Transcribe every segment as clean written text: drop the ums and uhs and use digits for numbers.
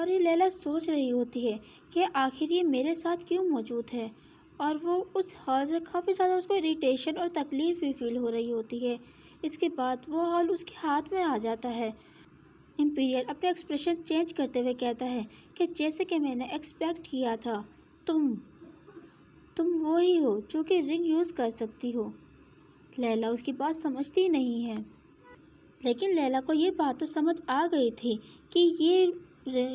اور یہ لیلا سوچ رہی ہوتی ہے کہ آخر یہ میرے ساتھ کیوں موجود ہے، اور وہ اس حال سے کافی زیادہ اس کو اریٹیشن اور تکلیف بھی فیل ہو رہی ہوتی ہے۔ اس کے بعد وہ ہال اس کے ہاتھ میں آ جاتا ہے۔ امپیریل اپنے ایکسپریشن چینج کرتے ہوئے کہتا ہے کہ جیسے کہ میں نے ایکسپیکٹ کیا تھا، تم وہی ہو جو کہ رنگ یوز کر سکتی ہو۔ لیلا اس کی بات سمجھتی نہیں ہے، لیکن لیلا کو یہ بات تو سمجھ آ گئی تھی کہ یہ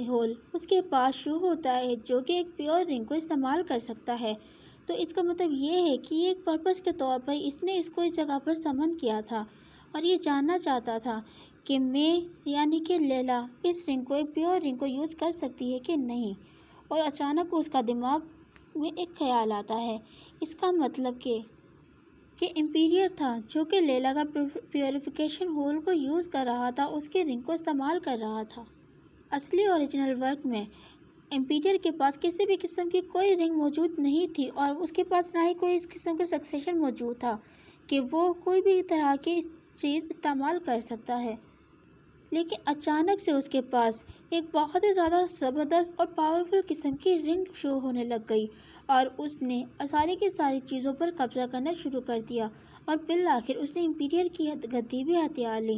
ہول اس کے پاس شو ہوتا ہے جو کہ ایک پیور رنگ کو استعمال کر سکتا ہے۔ تو اس کا مطلب یہ ہے کہ یہ ایک پرپس کے طور پر اس نے اس کو اس جگہ پر سمن کیا تھا، اور یہ جاننا چاہتا تھا کہ میں یعنی کہ لیلا اس رنگ کو، ایک پیور رنگ کو یوز کر سکتی ہے کہ نہیں۔ اور اچانک اس کا دماغ میں ایک خیال آتا ہے، اس کا مطلب کہ امپیریل تھا جو کہ لیلا کا پیوریفیکیشن ہول کو یوز کر رہا تھا، اس کے رنگ کو استعمال کر رہا تھا۔ اصلی اوریجنل ورک میں امپیریل کے پاس کسی بھی قسم کی کوئی رنگ موجود نہیں تھی، اور اس کے پاس نہ ہی کوئی اس قسم کا سکسیشن موجود تھا کہ وہ کوئی بھی طرح کی چیز استعمال کر سکتا ہے۔ لیکن اچانک سے اس کے پاس ایک بہت ہی زیادہ زبردست اور پاورفل قسم کی رنگ شو ہونے لگ گئی، اور اس نے ساری کی ساری چیزوں پر قبضہ کرنا شروع کر دیا، اور بالآخر اس نے امپیریل کی گدی بھی ہتھیار لی۔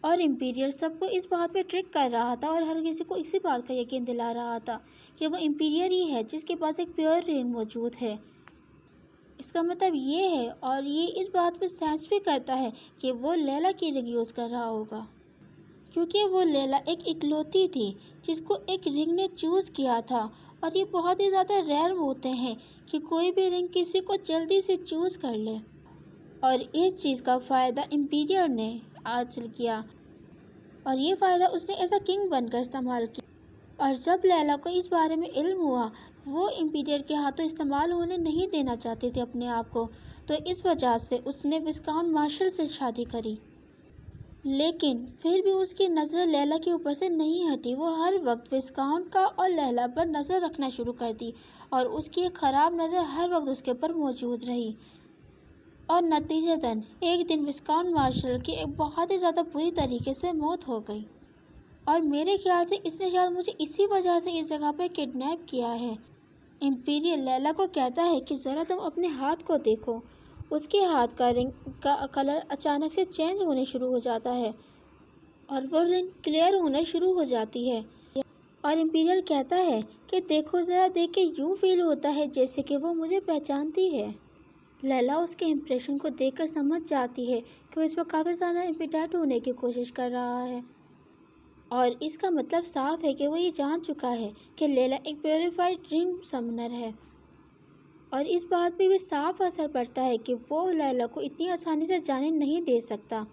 اور امپیریل سب کو اس بات پہ ٹرک کر رہا تھا، اور ہر کسی کو اسی بات کا یقین دلا رہا تھا کہ وہ امپیریل ہی ہے جس کے پاس ایک پیور رنگ موجود ہے۔ اس کا مطلب یہ ہے، اور یہ اس بات پہ سینس بھی کرتا ہے کہ وہ لیلا کی رنگ یوز کر رہا ہوگا، کیونکہ وہ لیلا ایک اکلوتی تھی جس کو ایک رنگ نے چوز کیا تھا، اور یہ بہت ہی زیادہ ریئر ہوتے ہیں کہ کوئی بھی رنگ کسی کو جلدی سے چوز کر لے، اور اس چیز کا فائدہ امپیریل نے حاصل کیا، اور یہ فائدہ اس نے ایسا کنگ بن کر استعمال کیا۔ اور جب لیلا کو اس بارے میں علم ہوا، وہ امپیریل کے ہاتھوں استعمال ہونے نہیں دینا چاہتی تھی اپنے آپ کو، تو اس وجہ سے اس نے وسکاؤنٹ مارشل سے شادی کری۔ لیکن پھر بھی اس کی نظریں لیلا کے اوپر سے نہیں ہٹی، وہ ہر وقت وسکاؤنٹ کا اور لیلا پر نظر رکھنا شروع کر دی، اور اس کی ایک خراب نظر ہر وقت اس کے اوپر موجود رہی۔ اور نتیجتاً ایک دن وسکاؤنٹ مارشل کی ایک بہت ہی زیادہ بری طریقے سے موت ہو گئی، اور میرے خیال سے اس نے شاید مجھے اسی وجہ سے اس جگہ پر کڈنیپ کیا ہے۔ امپیریل لیلا کو کہتا ہے کہ ذرا تم اپنے ہاتھ کو دیکھو۔ اس کے ہاتھ کا رنگ کا کلر اچانک سے چینج ہونے شروع ہو جاتا ہے، اور وہ رنگ کلیئر ہونا شروع ہو جاتی ہے، اور امپیریل کہتا ہے کہ دیکھو ذرا، دیکھ کے یوں فیل ہوتا ہے جیسے کہ وہ مجھے پہچانتی ہے۔ لیلا اس کے امپریشن کو دیکھ کر سمجھ جاتی ہے کہ وہ اس وقت کافی زیادہ امپیٹیٹ ہونے کی کوشش کر رہا ہے، اور اس کا مطلب صاف ہے کہ وہ یہ جان چکا ہے کہ لیلا ایک پیوریفائڈ رنگ سمنر ہے، اور اس بات پہ بھی صاف اثر پڑتا ہے کہ وہ لیلا کو اتنی آسانی سے جانے نہیں دے سکتا۔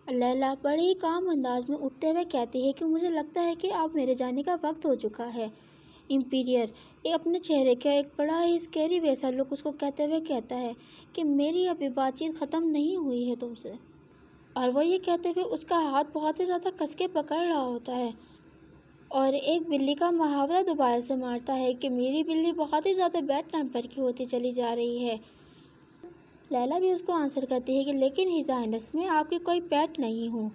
لیلا بڑے ہی کام انداز میں اٹھتے ہوئے کہتی ہے کہ مجھے لگتا ہے کہ اب میرے جانے کا وقت ہو چکا ہے۔ امپیریل اپنے چہرے کا ایک بڑا ہی اسکیری ویسا لک اس کو کہتے ہوئے کہتا ہے کہ میری ابھی بات چیت ختم نہیں ہوئی ہے تم سے، اور وہ یہ کہتے ہوئے اس کا ہاتھ بہت ہی زیادہ کس کے پکڑ رہا ہوتا ہے، اور ایک بلی کا محاورہ دوبارہ سے مارتا ہے کہ میری بلی بہت ہی زیادہ بیڈ ٹیمپر کی ہوتی چلی جا رہی ہے۔ لیلا بھی اس کو آنسر کرتی ہے کہ لیکن ہز ہائنس، میں آپ کی کوئی پیٹ نہیں ہوں۔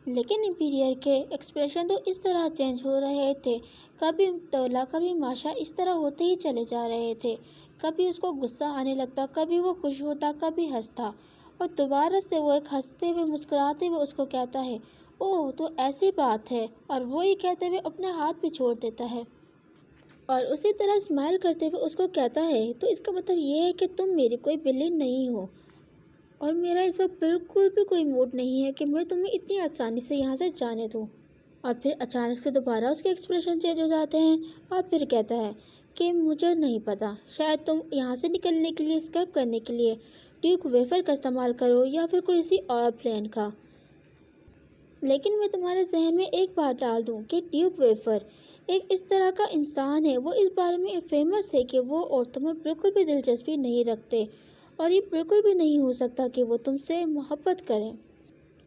لیکن امپیریل کے ایکسپریشن تو اس طرح چینج ہو رہے تھے، کبھی تولا کبھی ماشا اس طرح ہوتے ہی چلے جا رہے تھے، کبھی اس کو غصہ آنے لگتا، کبھی وہ خوش ہوتا، کبھی ہنستا، اور دوبارہ سے وہ ایک ہنستے ہوئے مسکراتے ہوئے اس کو کہتا ہے اوہ تو ایسی بات ہے، اور وہ یہ کہتے ہوئے اپنے ہاتھ بھی چھوڑ دیتا ہے، اور اسی طرح اسمائل کرتے ہوئے اس کو کہتا ہے تو اس کا مطلب یہ ہے کہ تم میری کوئی بلی نہیں ہو، اور میرا اس وقت بالکل بھی کوئی موڈ نہیں ہے کہ میں تمہیں اتنی آسانی سے یہاں سے جانے دوں۔ اور پھر اچانک سے دوبارہ اس کے ایکسپریشن چینج ہو جاتے ہیں، اور پھر کہتا ہے کہ مجھے نہیں پتا، شاید تم یہاں سے نکلنے کے لیے، اسکیپ کرنے کے لیے ڈیوک ویفر کا استعمال کرو، یا پھر کوئی کسی اور پلان کا۔ لیکن میں تمہارے ذہن میں ایک بات ڈال دوں کہ ڈیوک ویفر ایک اس طرح کا انسان ہے، وہ اس بارے میں فیمس ہے کہ وہ عورتوں میں بالکل بھی دلچسپی نہیں رکھتے، اور یہ بالکل بھی نہیں ہو سکتا کہ وہ تم سے محبت کریں،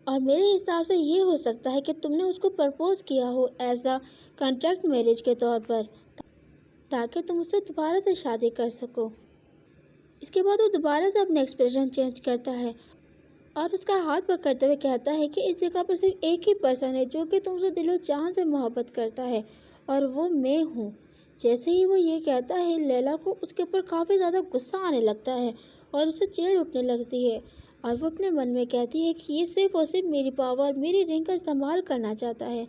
اور میرے حساب سے یہ ہو سکتا ہے کہ تم نے اس کو پرپوز کیا ہو ایز اے کنٹریکٹ میرج کے طور پر، تاکہ تم اس سے دوبارہ سے شادی کر سکو۔ اس کے بعد وہ دوبارہ سے اپنے ایکسپریشن چینج کرتا ہے، اور اس کا ہاتھ پکڑتے ہوئے کہتا ہے کہ اس جگہ پر صرف ایک ہی پرسن ہے جو کہ تم سے دل و جان سے محبت کرتا ہے، اور وہ میں ہوں۔ جیسے ہی وہ یہ کہتا ہے، لیلا کو اس کے اوپر کافی زیادہ غصہ آنے لگتا ہے اور اسے چیڑ اٹھنے لگتی ہے، اور وہ اپنے من میں کہتی ہے کہ یہ صرف اور صرف میری پاور، میری رنگ کا استعمال کرنا چاہتا ہے،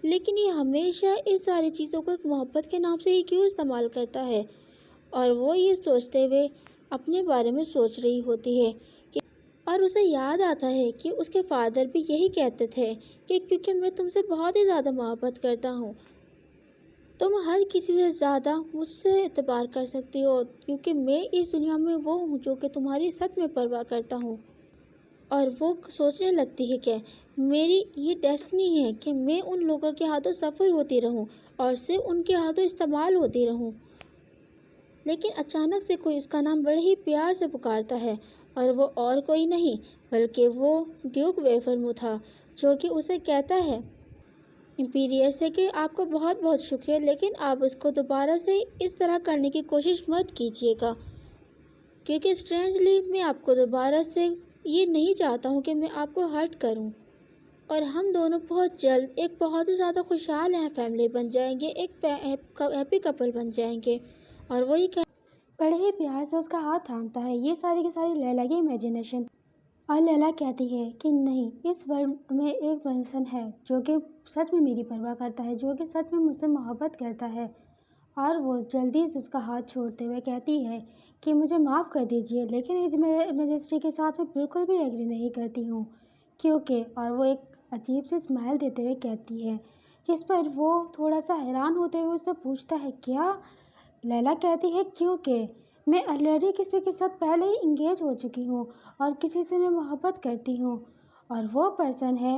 لیکن یہ ہمیشہ ان ساری چیزوں کو ایک محبت کے نام سے ہی کیوں استعمال کرتا ہے؟ اور وہ یہ سوچتے ہوئے اپنے بارے میں سوچ رہی ہوتی ہے اور اسے یاد آتا ہے کہ اس کے فادر بھی یہی کہتے تھے کہ کیونکہ میں تم سے بہت ہی زیادہ محبت کرتا ہوں، تم ہر کسی سے زیادہ مجھ سے اعتبار کر سکتی ہو، کیونکہ میں اس دنیا میں وہ ہوں جو کہ تمہاری سچ میں پرواہ کرتا ہوں۔ اور وہ سوچنے لگتی ہے کہ میری یہ ڈیسٹنی ہے کہ میں ان لوگوں کے ہاتھوں سفر ہوتی رہوں اور صرف ان کے ہاتھوں استعمال ہوتی رہوں۔ لیکن اچانک سے کوئی اس کا نام بڑے ہی پیار سے پکارتا ہے، اور وہ اور کوئی نہیں بلکہ وہ ڈیوک ویفرمو تھا، جو کہ اسے کہتا ہے امپیریئر سے کہ آپ کا بہت بہت شکریہ، لیکن آپ اس کو دوبارہ سے اس طرح کرنے کی کوشش مت کیجیے گا، کیونکہ اسٹرینجلی میں آپ کو دوبارہ سے یہ نہیں چاہتا ہوں کہ میں آپ کو ہرٹ کروں، اور ہم دونوں بہت جلد ایک بہت ہی زیادہ خوشحال فیملی بن جائیں گے، ایک ہیپی کپل بن جائیں گے۔ اور وہ یہ بڑے ہی پیار سے اس کا ہاتھ تھامتا ہے۔ یہ ساری کی ساری لیلا کی امیجنیشن، اور لیلا کہتی ہے کہ نہیں، اس ورلڈ میں ایک پرسن ہے جو کہ سچ میں میری پرواہ کرتا ہے، جو کہ سچ میں مجھ سے محبت کرتا ہے۔ اور وہ جلدی سے اس کا ہاتھ چھوڑتے ہوئے کہتی ہے کہ مجھے معاف کر دیجیے، لیکن اس میجسٹری کے ساتھ میں بالکل بھی ایگری نہیں کرتی ہوں، کیونکہ اور وہ ایک عجیب سی اسمائل دیتے ہوئے کہتی ہے، جس پر وہ تھوڑا سا حیران ہوتے ہوئے اس سے پوچھتا ہے کیا؟ لیلا کہتی ہے کیونکہ میں آلریڈی کسی کے ساتھ پہلے ہی انگیج ہو چکی ہوں اور کسی سے میں محبت کرتی ہوں، اور وہ پرسن ہے